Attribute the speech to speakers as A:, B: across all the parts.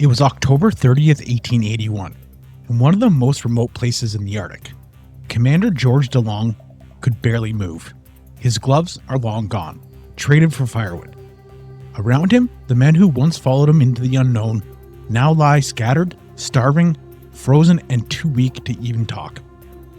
A: It was October 30th, 1881, in one of the most remote places in the Arctic. Commander George DeLong could barely move. His gloves are long gone, traded for firewood. Around him, the men who once followed him into the unknown now lie scattered, starving, frozen, and too weak to even talk.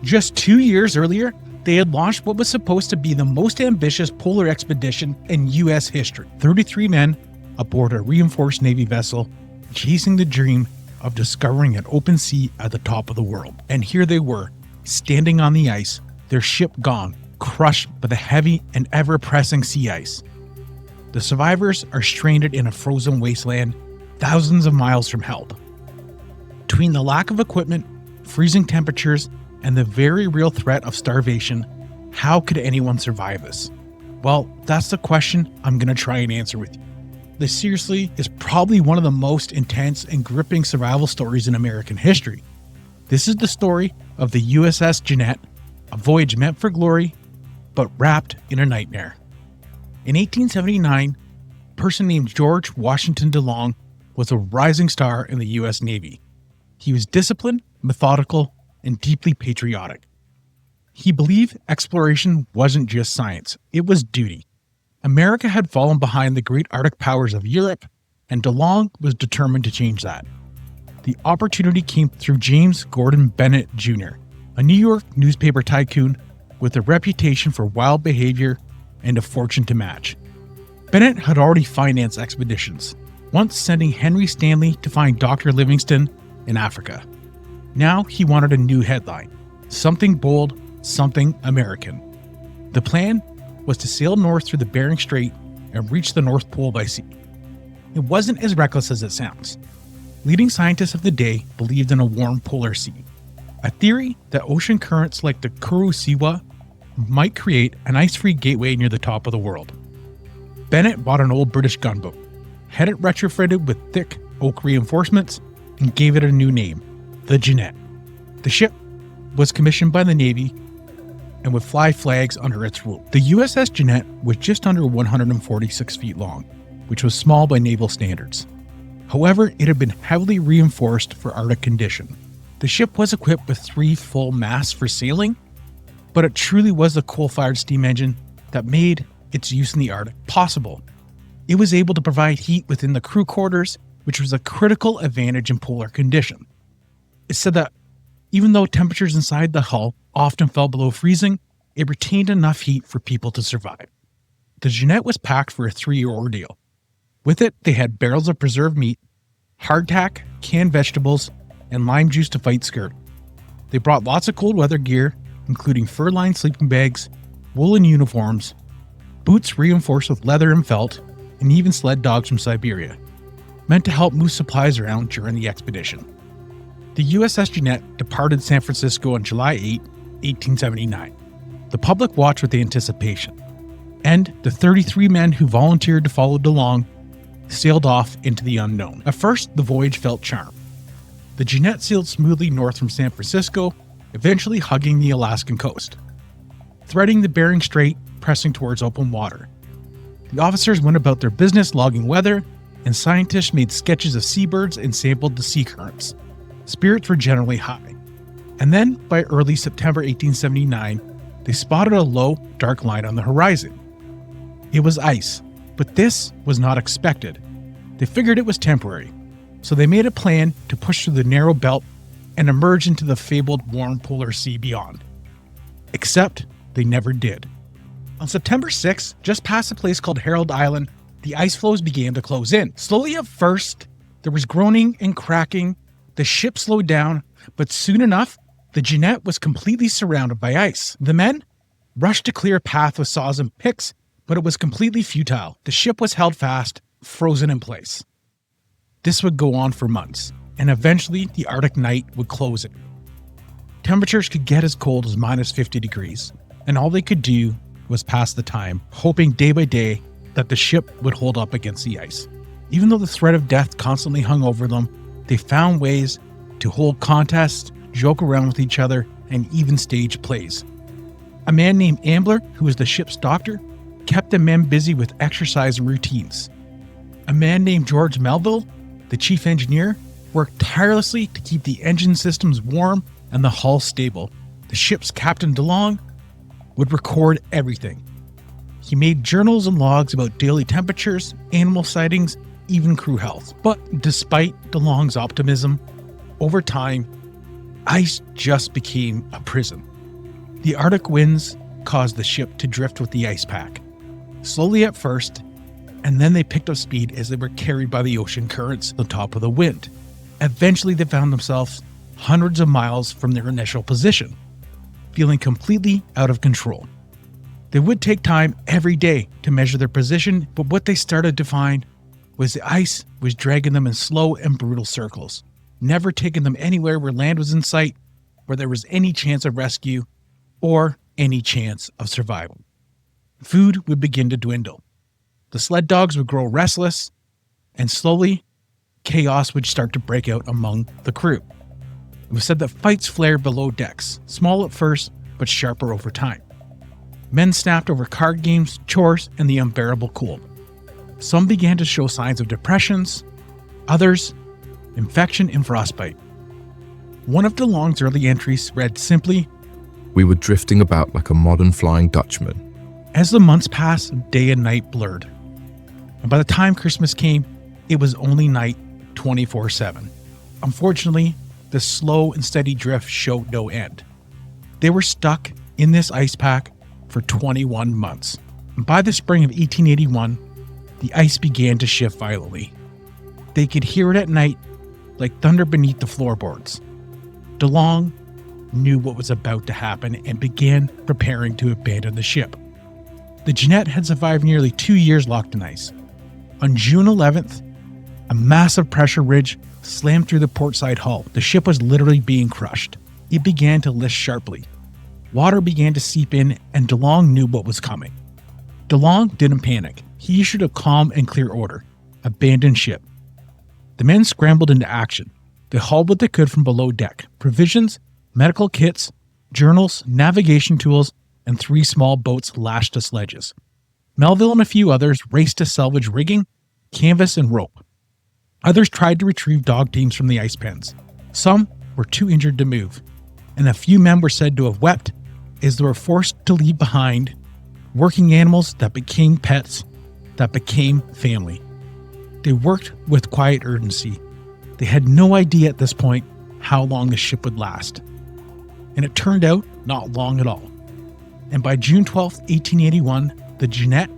A: Just 2 years earlier, they had launched what was supposed to be the most ambitious polar expedition in U.S. history. 33 men aboard a reinforced Navy vessel, chasing the dream of discovering an open sea at the top of the world. And here they were, standing on the ice, their ship gone, crushed by the heavy and ever-pressing sea ice. The survivors are stranded in a frozen wasteland, thousands of miles from help. Between the lack of equipment, freezing temperatures, and the very real threat of starvation, how could anyone survive this? Well, that's the question I'm going to try and answer with you. This seriously is probably one of the most intense and gripping survival stories in American history. This is the story of the USS Jeannette, a voyage meant for glory, but wrapped in a nightmare. In 1879, a person named George Washington DeLong was a rising star in the U.S. Navy. He was disciplined, methodical, and deeply patriotic. He believed exploration wasn't just science, it was duty. America had fallen behind the great Arctic powers of Europe, and DeLong was determined to change that. The opportunity came through James Gordon Bennett Jr., a New York newspaper tycoon with a reputation for wild behavior and a fortune to match. Bennett had already financed expeditions, once sending Henry Stanley to find Dr. Livingstone in Africa. Now he wanted a new headline, something bold, something American. The plan was to sail north through the Bering Strait and reach the North Pole by sea. It wasn't as reckless as it sounds. Leading scientists of the day believed in a warm polar sea, a theory that ocean currents like the Kuru-Siwa might create an ice-free gateway near the top of the world. Bennett bought an old British gunboat, had it retrofitted with thick oak reinforcements, and gave it a new name, the Jeannette. The ship was commissioned by the Navy and would fly flags under its rule. The USS Jeannette was just under 146 feet long, which was small by naval standards. However, it had been heavily reinforced for Arctic condition. The ship was equipped with 3 full masts for sailing, but it truly was the coal-fired steam engine that made its use in the Arctic possible. It was able to provide heat within the crew quarters, which was a critical advantage in polar condition. It's said that even though temperatures inside the hull often fell below freezing, it retained enough heat for people to survive. The Jeannette was packed for a 3-year ordeal. With it, they had barrels of preserved meat, hardtack, canned vegetables, and lime juice to fight scurvy. They brought lots of cold weather gear, including fur-lined sleeping bags, woolen uniforms, boots reinforced with leather and felt, and even sled dogs from Siberia, meant to help move supplies around during the expedition. The USS Jeannette departed San Francisco on July 8, 1879. The public watched with anticipation, and the 33 men who volunteered to follow DeLong sailed off into the unknown. At first, the voyage felt charmed. The Jeannette sailed smoothly north from San Francisco, eventually hugging the Alaskan coast, threading the Bering Strait, pressing towards open water. The officers went about their business logging weather, and scientists made sketches of seabirds and sampled the sea currents. Spirits were generally high. And then, by early September 1879, they spotted a low, dark line on the horizon. It was ice, but this was not expected. They figured it was temporary, so they made a plan to push through the narrow belt and emerge into the fabled warm polar sea beyond. Except they never did. On September 6th, just past a place called Herald Island, the ice floes began to close in. Slowly at first, there was groaning and cracking. The ship slowed down, but soon enough, the Jeannette was completely surrounded by ice. The men rushed to clear a path with saws and picks, but it was completely futile. The ship was held fast, frozen in place. This would go on for months, and eventually the Arctic night would close in. Temperatures could get as cold as minus 50 degrees, and all they could do was pass the time, hoping day by day that the ship would hold up against the ice. Even though the threat of death constantly hung over them, they found ways to hold contests, joke around with each other, and even stage plays. A man named Ambler, who was the ship's doctor, kept the men busy with exercise and routines. A man named George Melville, the the chief engineer, worked tirelessly to keep the engine systems warm and the hull stable. The ship's Captain DeLong would record everything. He made journals and logs about daily temperatures, animal sightings, even crew health. But despite DeLong's optimism, over time, ice just became a prison. The Arctic winds caused the ship to drift with the ice pack. Slowly at first, and then they picked up speed as they were carried by the ocean currents on top of the wind. Eventually, they found themselves hundreds of miles from their initial position, feeling completely out of control. They would take time every day to measure their position, but what they started to find was the ice was dragging them in slow and brutal circles, never taking them anywhere where land was in sight, where there was any chance of rescue or any chance of survival. Food would begin to dwindle. The sled dogs would grow restless, and slowly, chaos would start to break out among the crew. It was said that fights flared below decks, small at first, but sharper over time. Men snapped over card games, chores, and the unbearable cold. Some began to show signs of depressions, others, infection and frostbite. One of DeLong's early entries read simply,
B: "We were drifting about like a modern Flying Dutchman."
A: As the months passed, day and night blurred. And by the time Christmas came, it was only night 24/7. Unfortunately, the slow and steady drift showed no end. They were stuck in this ice pack for 21 months. And by the spring of 1881, the ice began to shift violently. They could hear it at night like thunder beneath the floorboards. DeLong knew what was about to happen and began preparing to abandon the ship. The Jeannette had survived nearly 2 years locked in ice. On June 11th, a massive pressure ridge slammed through the portside hull. The ship was literally being crushed. It began to list sharply. Water began to seep in, and DeLong knew what was coming. DeLong didn't panic. He issued a calm and clear order: abandon ship. The men scrambled into action. They hauled what they could from below deck: provisions, medical kits, journals, navigation tools, and 3 small boats lashed to sledges. Melville and a few others raced to salvage rigging, canvas, and rope. Others tried to retrieve dog teams from the ice pens. Some were too injured to move, and a few men were said to have wept as they were forced to leave behind working animals that became pets, that became family. They worked with quiet urgency. They had no idea at this point how long the ship would last. And it turned out not long at all. And by June 12, 1881, the Jeannette,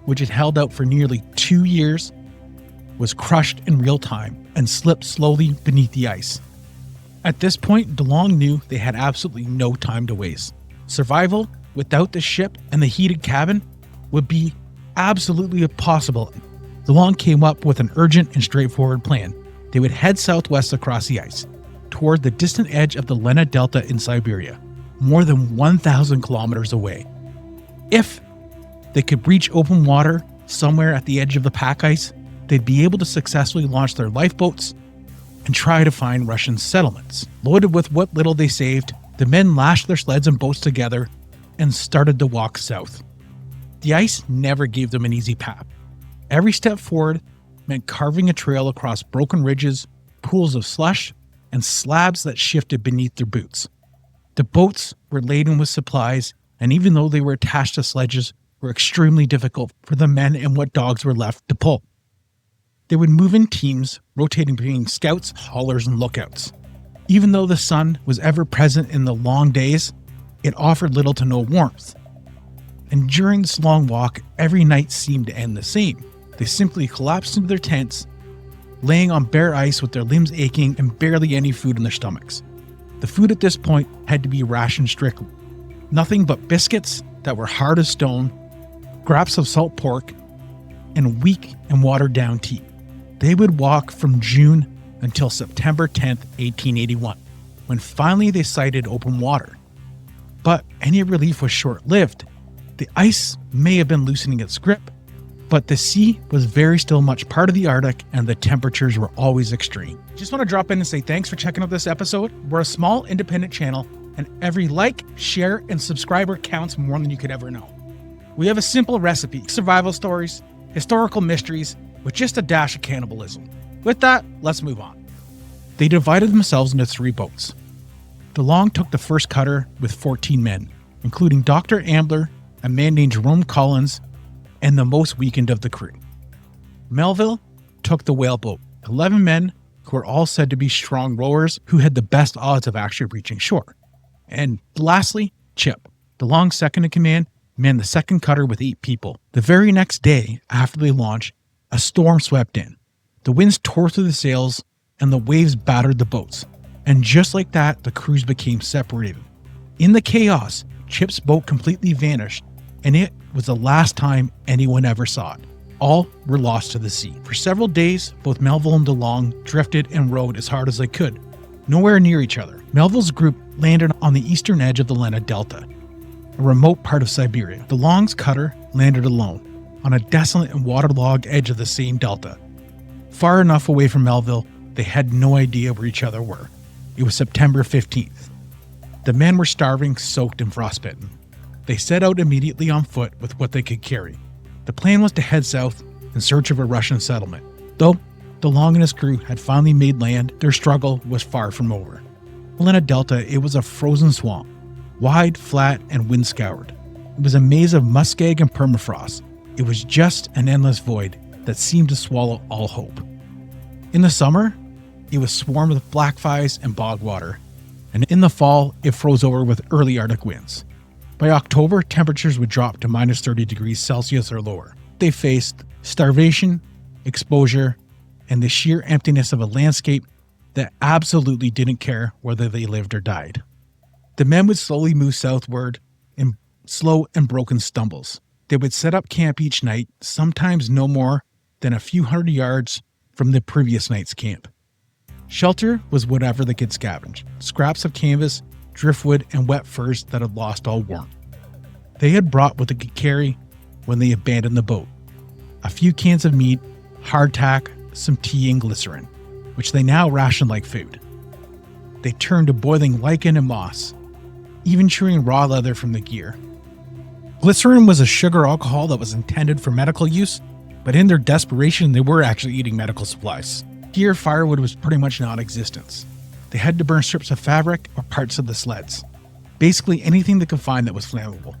A: which had held out for nearly 2 years, was crushed in real time and slipped slowly beneath the ice. At this point, DeLong knew they had absolutely no time to waste. Survival without the ship and the heated cabin would be absolutely impossible. DeLong came up with an urgent and straightforward plan. They would head southwest across the ice, toward the distant edge of the Lena Delta in Siberia, more than 1,000 kilometers away. If they could reach open water somewhere at the edge of the pack ice, they'd be able to successfully launch their lifeboats and try to find Russian settlements. Loaded with what little they saved, the men lashed their sleds and boats together and started to walk south. The ice never gave them an easy path. Every step forward meant carving a trail across broken ridges, pools of slush, and slabs that shifted beneath their boots. The boats were laden with supplies, and even though they were attached to sledges, were extremely difficult for the men and what dogs were left to pull. They would move in teams, rotating between scouts, haulers, and lookouts. Even though the sun was ever present in the long days, it offered little to no warmth. And during this long walk, every night seemed to end the same. They simply collapsed into their tents, laying on bare ice with their limbs aching and barely any food in their stomachs. The food at this point had to be rationed strictly. Nothing but biscuits that were hard as stone, scraps of salt pork, and weak and watered down tea. They would walk from June until September 10th, 1881, when finally they sighted open water. But any relief was short-lived. The ice may have been loosening its grip, but the sea was very still much part of the Arctic and the temperatures were always extreme. Just want to drop in and say thanks for checking out this episode. We're a small independent channel, and every like, share, and subscriber counts more than you could ever know. We have a simple recipe: survival stories, historical mysteries, with just a dash of cannibalism. With that, let's move on. They divided themselves into 3 boats. DeLong took the first cutter with 14 men, including Dr. Ambler, a man named Jerome Collins, and the most weakened of the crew. Melville took the whaleboat, 11 men who were all said to be strong rowers who had the best odds of actually reaching shore. And lastly, Chip, DeLong's second in command, manned the second cutter with 8 people. The very next day, after they launched, a storm swept in. The winds tore through the sails and the waves battered the boats. And just like that, the crews became separated. In the chaos, Chip's boat completely vanished, and it was the last time anyone ever saw it. All were lost to the sea. For several days, both Melville and DeLong drifted and rowed as hard as they could, nowhere near each other. Melville's group landed on the eastern edge of the Lena Delta, a remote part of Siberia. DeLong's cutter landed alone, on a desolate and waterlogged edge of the same delta. Far enough away from Melville, they had no idea where each other were. It was September 15th. The men were starving, soaked, and frostbitten. They set out immediately on foot with what they could carry. The plan was to head south in search of a Russian settlement. Though DeLong and his crew had finally made land, their struggle was far from over. In a delta, it was a frozen swamp, wide, flat, and wind-scoured. It was a maze of muskeg and permafrost. It was just an endless void that seemed to swallow all hope. In the summer, it was swarmed with black flies and bog water, and in the fall, it froze over with early Arctic winds. By October, temperatures would drop to minus 30 degrees Celsius or lower. They faced starvation, exposure, and the sheer emptiness of a landscape that absolutely didn't care whether they lived or died. The men would slowly move southward in slow and broken stumbles. They would set up camp each night, sometimes no more than a few hundred yards from the previous night's camp. Shelter was whatever they could scavenge, scraps of canvas, driftwood, and wet furs that had lost all warmth. They had brought what they could carry when they abandoned the boat. A few cans of meat, hardtack, some tea, and glycerin, which they now rationed like food. They turned to boiling lichen and moss, even chewing raw leather from the gear. Glycerin was a sugar alcohol that was intended for medical use, but in their desperation, they were actually eating medical supplies. Here, firewood was pretty much non-existent. They had to burn strips of fabric or parts of the sleds. Basically anything they could find that was flammable.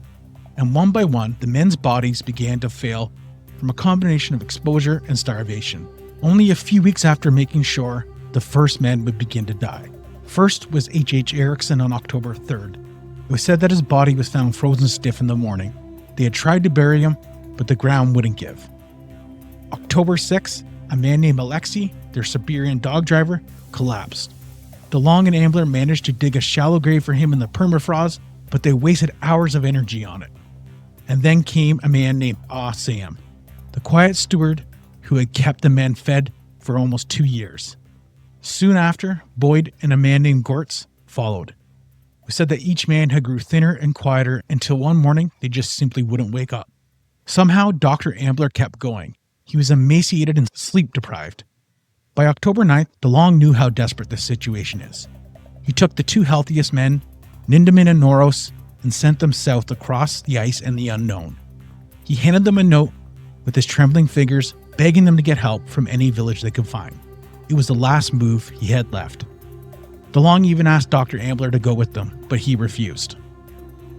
A: And one by one, the men's bodies began to fail from a combination of exposure and starvation. Only a few weeks after making shore, the first men would begin to die. First was H.H. Erickson on October 3rd. It was said that his body was found frozen stiff in the morning. They had tried to bury him, but the ground wouldn't give. October 6th, a man named Alexei, their Siberian dog driver, collapsed. DeLong and Ambler managed to dig a shallow grave for him in the permafrost, but they wasted hours of energy on it. And then came a man named Sam, the quiet steward who had kept the men fed for almost 2 years. Soon after, Boyd and a man named Gortz followed. We said that each man had grew thinner and quieter until one morning they just simply wouldn't wake up. Somehow, Dr. Ambler kept going. He was emaciated and sleep-deprived. By October 9th, DeLong knew how desperate this situation is. He took the 2 healthiest men, Nindemann and Noros, and sent them south across the ice and the unknown. He handed them a note with his trembling fingers, begging them to get help from any village they could find. It was the last move he had left. DeLong even asked Dr. Ambler to go with them, but he refused.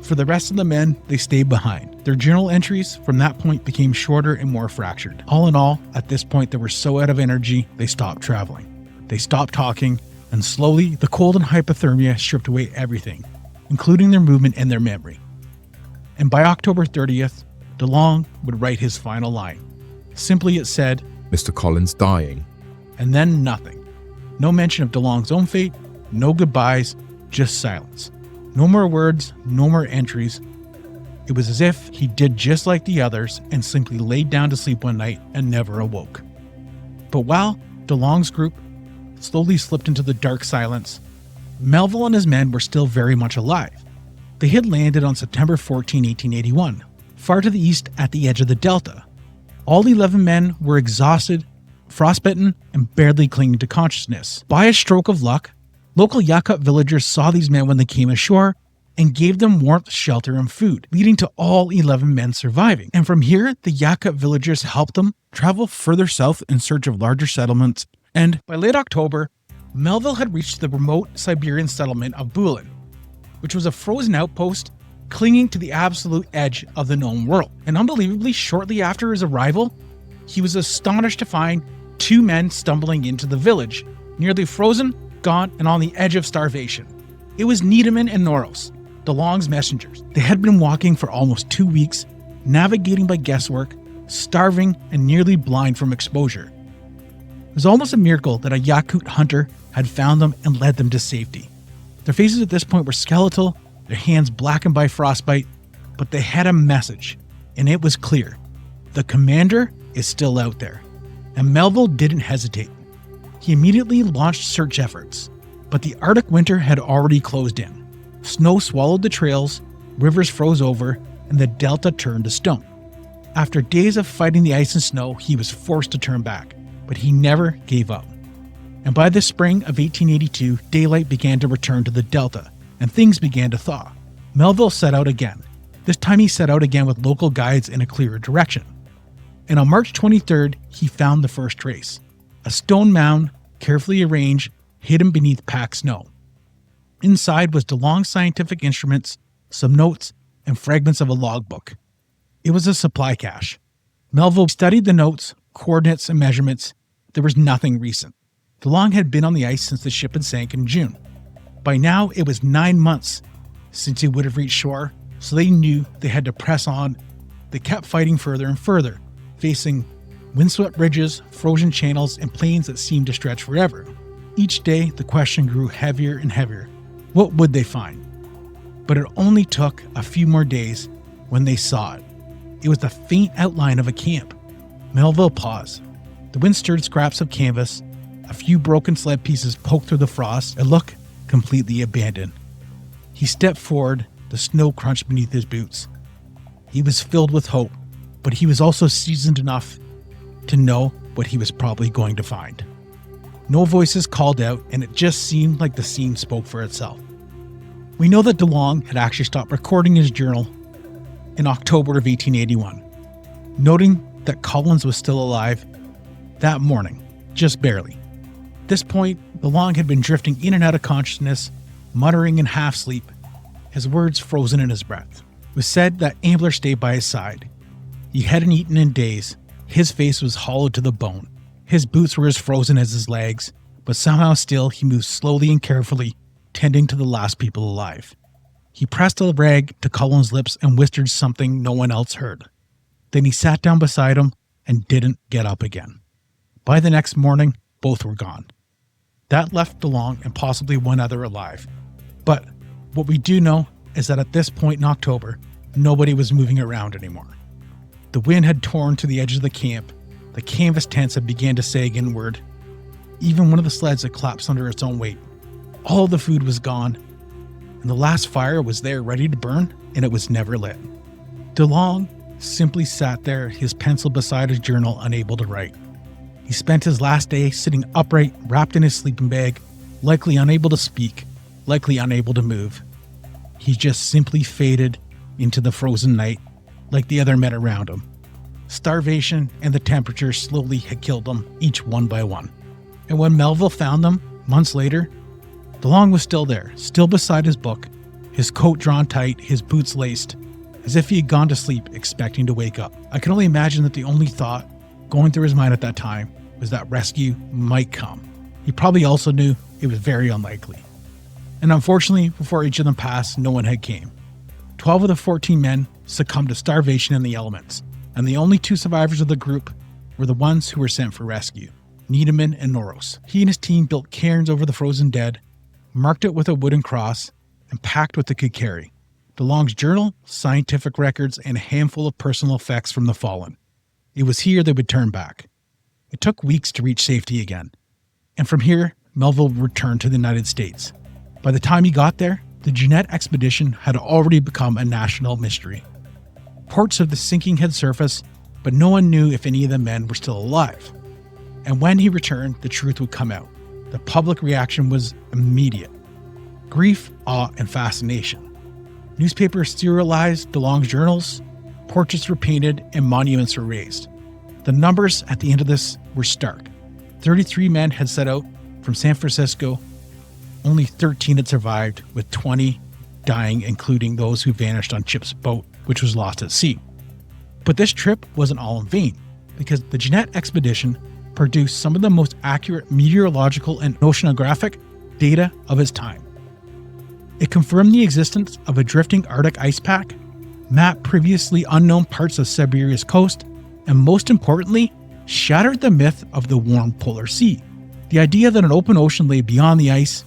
A: For the rest of the men, they stayed behind. Their journal entries from that point became shorter and more fractured. All in all, at this point they were so out of energy, they stopped traveling. They stopped talking, and slowly the cold and hypothermia stripped away everything, including their movement and their memory. And by October 30th, DeLong would write his final line. Simply it said,
B: Mr. Collins dying.
A: And then nothing. No mention of DeLong's own fate, no goodbyes, just silence. No more words, no more entries. It was as if he did just like the others and simply laid down to sleep one night and never awoke. But while DeLong's group slowly slipped into the dark silence, Melville and his men were still very much alive. They had landed on September 14, 1881, far to the east at the edge of the delta. All 11 men were exhausted, frostbitten, and barely clinging to consciousness. By a stroke of luck, local Yakut villagers saw these men when they came ashore and gave them warmth, shelter, and food, leading to all 11 men surviving. And from here, the Yakut villagers helped them travel further south in search of larger settlements And by late October, Melville had reached the remote Siberian settlement of Bulin, which was a frozen outpost clinging to the absolute edge of the known world. And unbelievably, shortly after his arrival, he was astonished to find two men stumbling into the village, nearly frozen, gaunt, and on the edge of starvation. It was Needham and Noros, DeLong's messengers. They had been walking for almost 2 weeks, navigating by guesswork, starving, and nearly blind from exposure. It was almost a miracle that a Yakut hunter had found them and led them to safety. Their faces at this point were skeletal, their hands blackened by frostbite, but they had a message, and it was clear. The commander is still out there. And Melville didn't hesitate. He immediately launched search efforts, but the Arctic winter had already closed in. Snow swallowed the trails, rivers froze over, and the delta turned to stone. After days of fighting the ice and snow, he was forced to turn back, but he never gave up. And by the spring of 1882, daylight began to return to the delta, and things began to thaw. Melville set out again. This time he set out again with local guides in a clearer direction. And on March 23rd, he found the first trace. A stone mound, carefully arranged, hidden beneath packed snow. Inside was DeLong's scientific instruments, some notes, and fragments of a logbook. It was a supply cache. Melville studied the notes, coordinates, and measurements. There was nothing recent. DeLong had been on the ice since the ship had sank in June. By now, it was 9 months since he would have reached shore, so they knew they had to press on. They kept fighting further and further, facing windswept ridges, frozen channels, and plains that seemed to stretch forever. Each day, the question grew heavier and heavier. What would they find? But it only took a few more days when they saw it. It was the faint outline of a camp. Melville paused. The wind stirred scraps of canvas. A few broken sled pieces poked through the frost. It looked completely abandoned. He stepped forward, the snow crunched beneath his boots. He was filled with hope, but he was also seasoned enough to know what he was probably going to find. No voices called out, and it just seemed like the scene spoke for itself. We know that DeLong had actually stopped recording his journal in October of 1881, noting that Collins was still alive that morning, just barely. At this point, DeLong had been drifting in and out of consciousness, muttering in half-sleep, his words frozen in his breath. It was said that Ambler stayed by his side. He hadn't eaten in days. His face was hollowed to the bone. His boots were as frozen as his legs, but somehow still he moved slowly and carefully, tending to the last people alive. He pressed a rag to Cullen's lips and whispered something no one else heard. Then he sat down beside him and didn't get up again. By the next morning, both were gone. That left DeLong and possibly one other alive. But what we do know is that at this point in October, nobody was moving around anymore. The wind had torn to the edge of the camp. The canvas tents had began to sag inward. Even one of the sleds had collapsed under its own weight. All the food was gone, and the last fire was there ready to burn, and it was never lit. DeLong simply sat there, his pencil beside his journal, unable to write. He spent his last day sitting upright, wrapped in his sleeping bag, likely unable to speak, likely unable to move. He just simply faded into the frozen night, like the other men around him. Starvation and the temperature slowly had killed them, each one by one. And when Melville found them, months later, DeLong was still there, still beside his book, his coat drawn tight, his boots laced, as if he had gone to sleep expecting to wake up. I can only imagine that the only thought going through his mind at that time was that rescue might come. He probably also knew it was very unlikely. And unfortunately, before each of them passed, no one had came. 12 of the 14 men succumbed to starvation in the elements, and the only two survivors of the group were the ones who were sent for rescue, Needham and Noros. He and his team built cairns over the frozen dead, marked it with a wooden cross, and packed what they could carry: DeLong's journal, scientific records, and a handful of personal effects from the fallen. It was here they would turn back. It took weeks to reach safety again, and from here, Melville returned to the United States. By the time he got there, the Jeannette expedition had already become a national mystery. Reports of the sinking had surfaced, but no one knew if any of the men were still alive. And when he returned, the truth would come out. The public reaction was immediate: grief, awe, and fascination. Newspapers serialized DeLong's journals, portraits were painted, and monuments were raised. The numbers at the end of this were stark. 33 men had set out from San Francisco. Only 13 had survived, with 20 dying, including those who vanished on Chip's boat, which was lost at sea. But this trip wasn't all in vain, because the Jeannette expedition produced some of the most accurate meteorological and oceanographic data of its time. It confirmed the existence of a drifting Arctic ice pack, mapped previously unknown parts of Siberia's coast, and most importantly, shattered the myth of the warm polar sea. The idea that an open ocean lay beyond the ice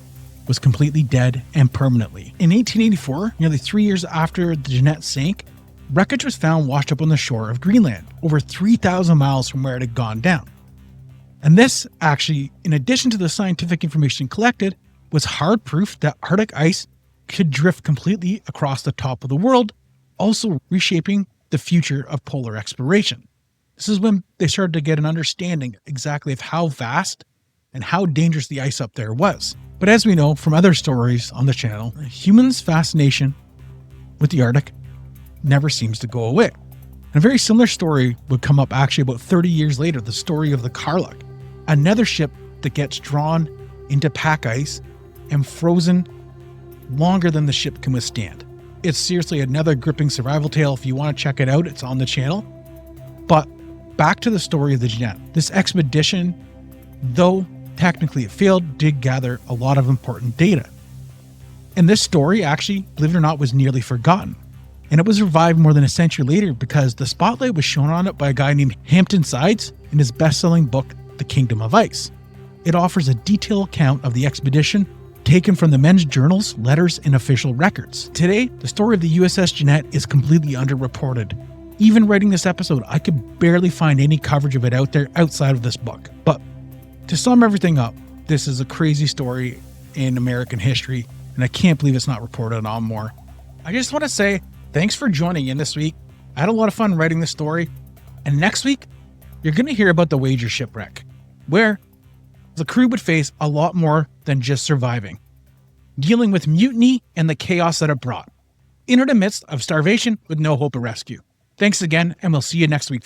A: was completely dead and permanently. In 1884, nearly 3 years after the Jeannette sank, wreckage was found washed up on the shore of Greenland, over 3,000 miles from where it had gone down. And this actually, in addition to the scientific information collected, was hard proof that Arctic ice could drift completely across the top of the world, also reshaping the future of polar exploration. This is when they started to get an understanding exactly of how vast and how dangerous the ice up there was. But as we know from other stories on the channel, humans' fascination with the Arctic never seems to go away. And a very similar story would come up actually about 30 years later, the story of the Karluk, another ship that gets drawn into pack ice and frozen longer than the ship can withstand. It's seriously another gripping survival tale. If you want to check it out, it's on the channel. But back to the story of the Jeannette. This expedition, though technically it failed, did gather a lot of important data. And this story actually, believe it or not, was nearly forgotten. And it was revived more than a century later because the spotlight was shown on it by a guy named Hampton Sides in his best-selling book, The Kingdom of Ice. It offers a detailed account of the expedition taken from the men's journals, letters, and official records. Today, the story of the USS Jeannette is completely underreported. Even writing this episode, I could barely find any coverage of it out there outside of this book. But to sum everything up, this is a crazy story in American history, and I can't believe it's not reported on more. I just want to say thanks for joining in this week. I had a lot of fun writing this story, and next week, you're going to hear about the Wager shipwreck, where the crew would face a lot more than just surviving, dealing with mutiny and the chaos that it brought, in the midst of starvation with no hope of rescue. Thanks again, and we'll see you next week.